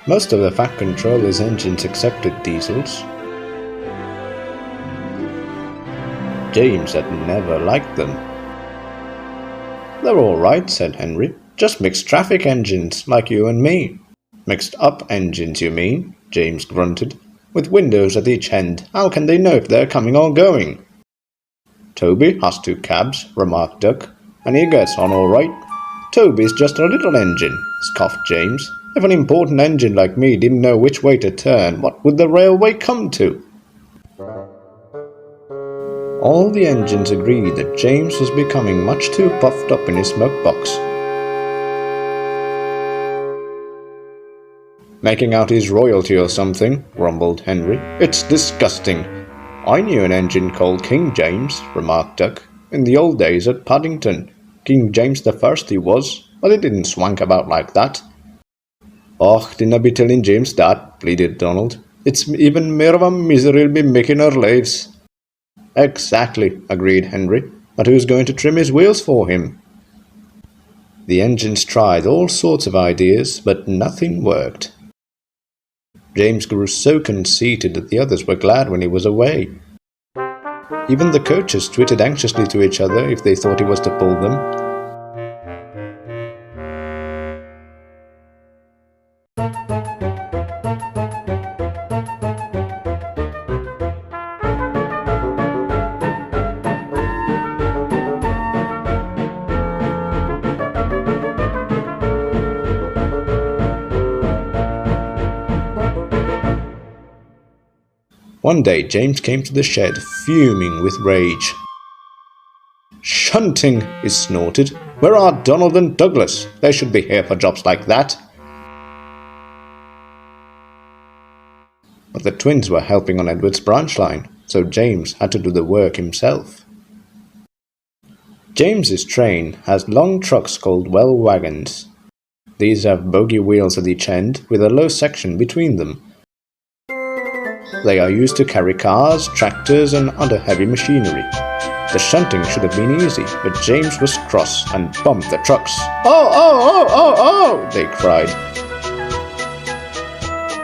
Most of the Fat Controller's engines accepted diesels. James had never liked them. "They're all right," said Henry. "Just mixed traffic engines, like you and me." "Mixed up engines, you mean?" James grunted. "With windows at each end, how can they know if they're coming or going?" "Toby has 2 cabs," remarked Duck, "and he gets on all right." "Toby's just a little engine," scoffed James. "If an important engine like me didn't know which way to turn, what would the railway come to?" All the engines agreed that James was becoming much too puffed up in his smoke box. "Making out his royalty or something," grumbled Henry. "It's disgusting." "I knew an engine called King James," remarked Duck. "In the old days at Paddington. King James the First he was, but he didn't swank about like that." "Och, dinna be telling James that," pleaded Donald. "It's even mair of a misery he'll be making our lives." "Exactly," agreed Henry. "But who's going to trim his wheels for him?" The engines tried all sorts of ideas, but nothing worked. James grew so conceited that the others were glad when he was away. Even the coaches twittered anxiously to each other if they thought he was to pull them. One day James came to the shed, fuming with rage. "Shunting!" he snorted. "Where are Donald and Douglas? They should be here for jobs like that." But the twins were helping on Edward's branch line, so James had to do the work himself. James's train has long trucks called well wagons. These have bogie wheels at each end with a low section between them. They are used to carry cars, tractors, and other heavy machinery. The shunting should have been easy, but James was cross and bumped the trucks. "Oh, oh, oh, oh, oh!" they cried.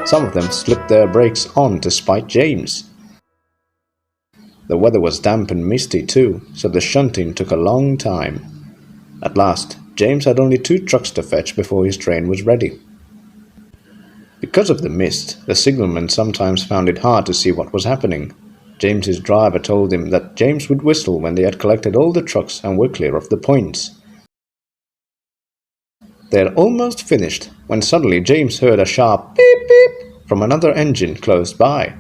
Some of them slipped their brakes on to spite James. The weather was damp and misty too, so the shunting took a long time. At last, James had only 2 trucks to fetch before his train was ready. Because of the mist, the signalman sometimes found it hard to see what was happening. James's driver told him that James would whistle when they had collected all the trucks and were clear of the points. They had almost finished when suddenly James heard a sharp beep beep from another engine close by.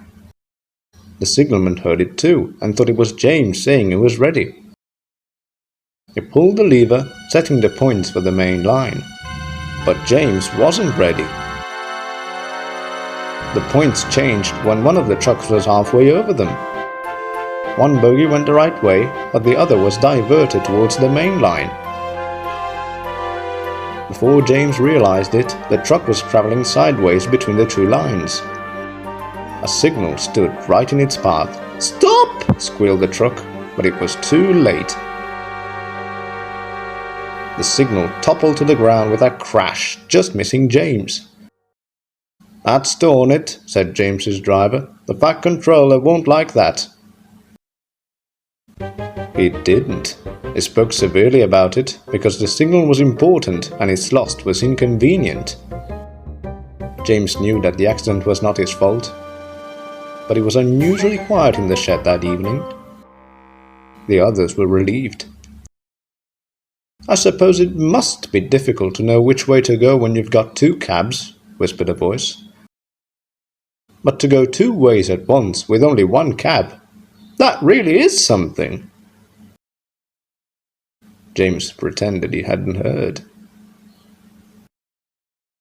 The signalman heard it too and thought it was James saying he was ready. He pulled the lever, setting the points for the main line. But James wasn't ready. The points changed when one of the trucks was halfway over them. One bogie went the right way, but the other was diverted towards the main line. Before James realized it, the truck was traveling sideways between the 2 lines. A signal stood right in its path. "Stop!" squealed the truck, but it was too late. The signal toppled to the ground with a crash, just missing James. "That's torn it," said James's driver. "The Fat Controller won't like that." He didn't. He spoke severely about it, because the signal was important and its loss was inconvenient. James knew that the accident was not his fault, but he was unusually quiet in the shed that evening. The others were relieved. "I suppose it must be difficult to know which way to go when you've got 2 cabs," whispered a voice. "But to go 2 ways at once with only 1 cab, that really is something." James pretended he hadn't heard.